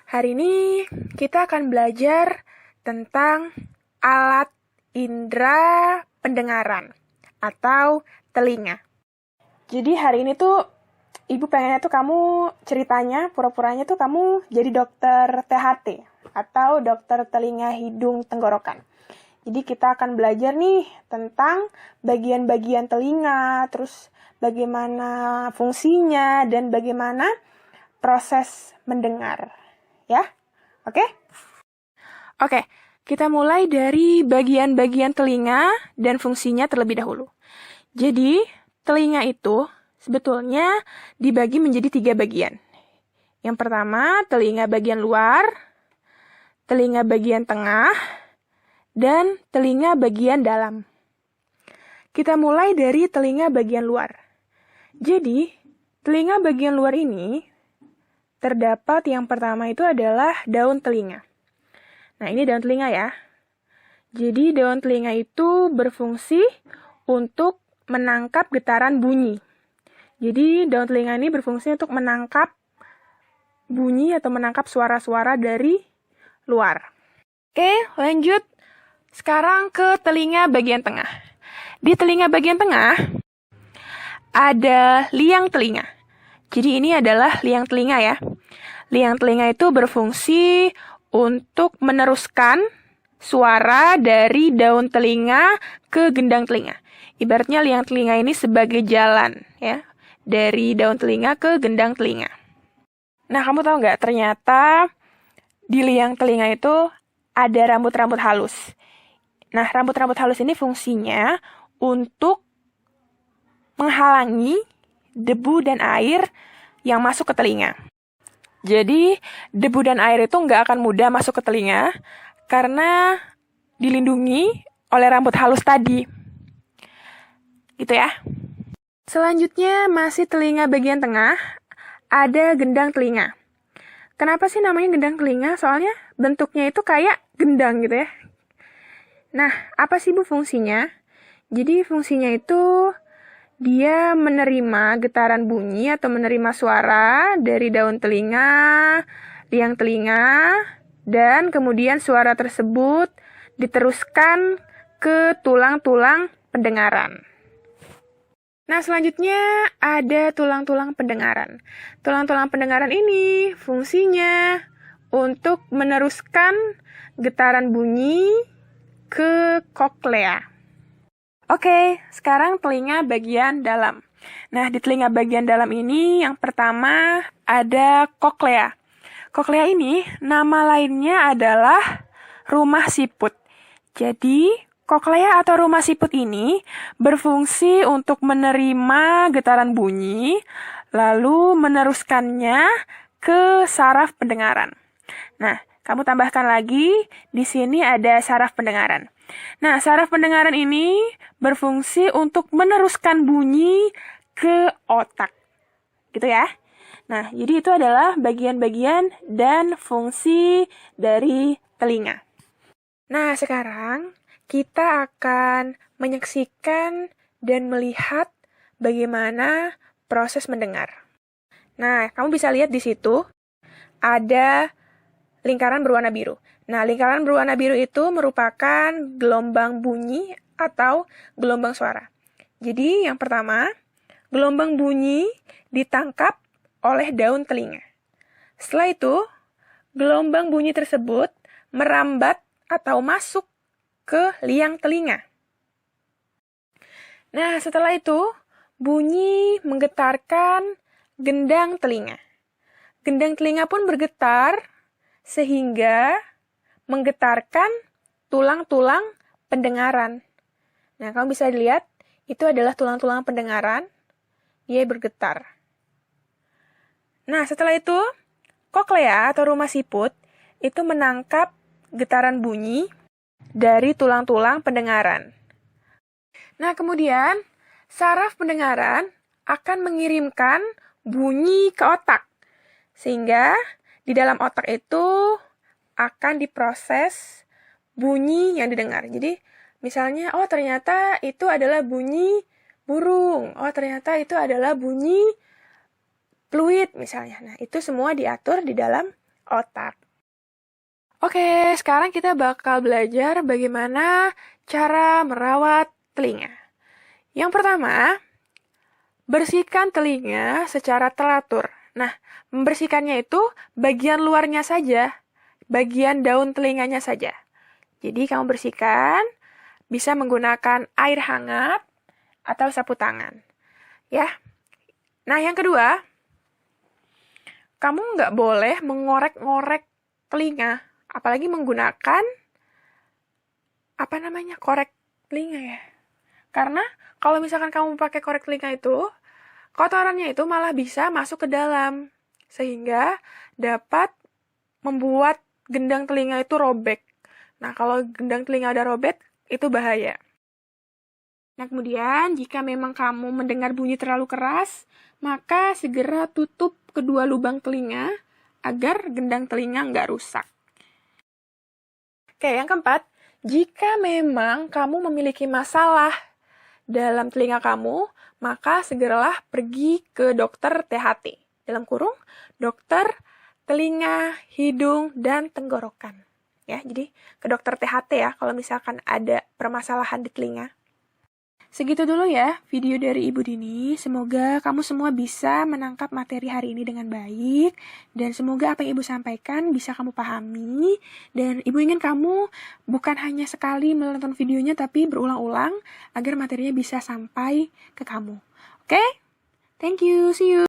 Hari ini kita akan belajar tentang alat indera pendengaran atau telinga. Jadi hari ini tuh Ibu pengennya tuh kamu ceritanya, pura-puranya tuh kamu jadi dokter THT atau dokter telinga hidung tenggorokan. Jadi kita akan belajar nih tentang bagian-bagian telinga, terus bagaimana fungsinya dan bagaimana proses mendengar. Ya, oke? Oke, kita mulai dari bagian-bagian telinga dan fungsinya terlebih dahulu. Jadi, telinga itu sebetulnya dibagi menjadi 3 bagian. Yang pertama, telinga bagian luar, telinga bagian tengah, dan telinga bagian dalam. Kita mulai dari telinga bagian luar. Jadi, telinga bagian luar ini terdapat yang pertama itu adalah daun telinga. Nah, ini daun telinga ya. Jadi, daun telinga itu berfungsi untuk menangkap getaran bunyi. Jadi, daun telinga ini berfungsi untuk menangkap bunyi atau menangkap suara-suara dari luar. Oke, lanjut. Sekarang ke telinga bagian tengah. Di telinga bagian tengah, ada liang telinga. Jadi ini adalah liang telinga ya. Liang telinga itu berfungsi untuk meneruskan suara dari daun telinga ke gendang telinga. Ibaratnya liang telinga ini sebagai jalan ya, dari daun telinga ke gendang telinga. Nah, kamu tahu nggak, ternyata di liang telinga itu ada rambut-rambut halus. Nah, rambut-rambut halus ini fungsinya untuk menghalangi debu dan air yang masuk ke telinga. Jadi, debu dan air itu nggak akan mudah masuk ke telinga karena dilindungi oleh rambut halus tadi. Gitu ya. Selanjutnya, masih telinga bagian tengah, ada gendang telinga. Kenapa sih namanya gendang telinga? Soalnya bentuknya itu kayak gendang gitu ya. Nah, apa sih Bu fungsinya? Jadi fungsinya itu dia menerima getaran bunyi atau menerima suara dari daun telinga, liang telinga, dan kemudian suara tersebut diteruskan ke tulang-tulang pendengaran. Nah, selanjutnya ada tulang-tulang pendengaran. Tulang-tulang pendengaran ini fungsinya untuk meneruskan getaran bunyi ke koklea. Oke, sekarang telinga bagian dalam. Nah, di telinga bagian dalam ini yang pertama ada koklea. Koklea ini nama lainnya adalah rumah siput. Jadi, koklea atau rumah siput ini berfungsi untuk menerima getaran bunyi, lalu meneruskannya ke saraf pendengaran. Nah, kamu tambahkan lagi, di sini ada saraf pendengaran. Nah, saraf pendengaran ini berfungsi untuk meneruskan bunyi ke otak. Gitu ya. Nah, jadi itu adalah bagian-bagian dan fungsi dari telinga. Nah, sekarang kita akan menyaksikan dan melihat bagaimana proses mendengar. Nah, kamu bisa lihat di situ ada lingkaran berwarna biru. Nah, lingkaran berwarna biru itu merupakan gelombang bunyi atau gelombang suara. Jadi, yang pertama, gelombang bunyi ditangkap oleh daun telinga. Setelah itu, gelombang bunyi tersebut merambat atau masuk ke liang telinga. Nah, setelah itu, bunyi menggetarkan gendang telinga. Gendang telinga pun bergetar sehingga menggetarkan tulang-tulang pendengaran. Nah, kamu bisa lihat, itu adalah tulang-tulang pendengaran, dia bergetar. Nah, setelah itu, koklea atau rumah siput itu menangkap getaran bunyi dari tulang-tulang pendengaran. Nah, kemudian saraf pendengaran akan mengirimkan bunyi ke otak, sehingga di dalam otak itu akan diproses bunyi yang didengar. Jadi, misalnya, oh ternyata itu adalah bunyi burung. Oh ternyata itu adalah bunyi fluid misalnya. Nah, itu semua diatur di dalam otak. Oke, sekarang kita bakal belajar bagaimana cara merawat telinga. Yang pertama, bersihkan telinga secara teratur. Nah, membersihkannya itu bagian luarnya saja, bagian daun telinganya saja. Jadi kamu bersihkan, bisa menggunakan air hangat atau sapu tangan. Ya. Nah, yang kedua, kamu nggak boleh mengorek-ngorek telinga, apalagi menggunakan korek telinga ya. Karena kalau misalkan kamu pakai korek telinga itu, kotorannya itu malah bisa masuk ke dalam, sehingga dapat membuat gendang telinga itu robek. Nah, kalau gendang telinga udah robek, itu bahaya. Nah, kemudian jika memang kamu mendengar bunyi terlalu keras, maka segera tutup kedua lubang telinga agar gendang telinga nggak rusak. Oke, yang keempat, jika memang kamu memiliki masalah dalam telinga kamu, maka segeralah pergi ke dokter THT. Dalam kurung, dokter telinga, hidung, dan tenggorokan. Ya, jadi ke dokter THT ya kalau misalkan ada permasalahan di telinga. Segitu dulu ya video dari Ibu Dini. Semoga kamu semua bisa menangkap materi hari ini dengan baik. Dan semoga apa yang Ibu sampaikan bisa kamu pahami. Dan Ibu ingin kamu bukan hanya sekali menonton videonya, tapi berulang-ulang agar materinya bisa sampai ke kamu. Oke? Thank you. See you.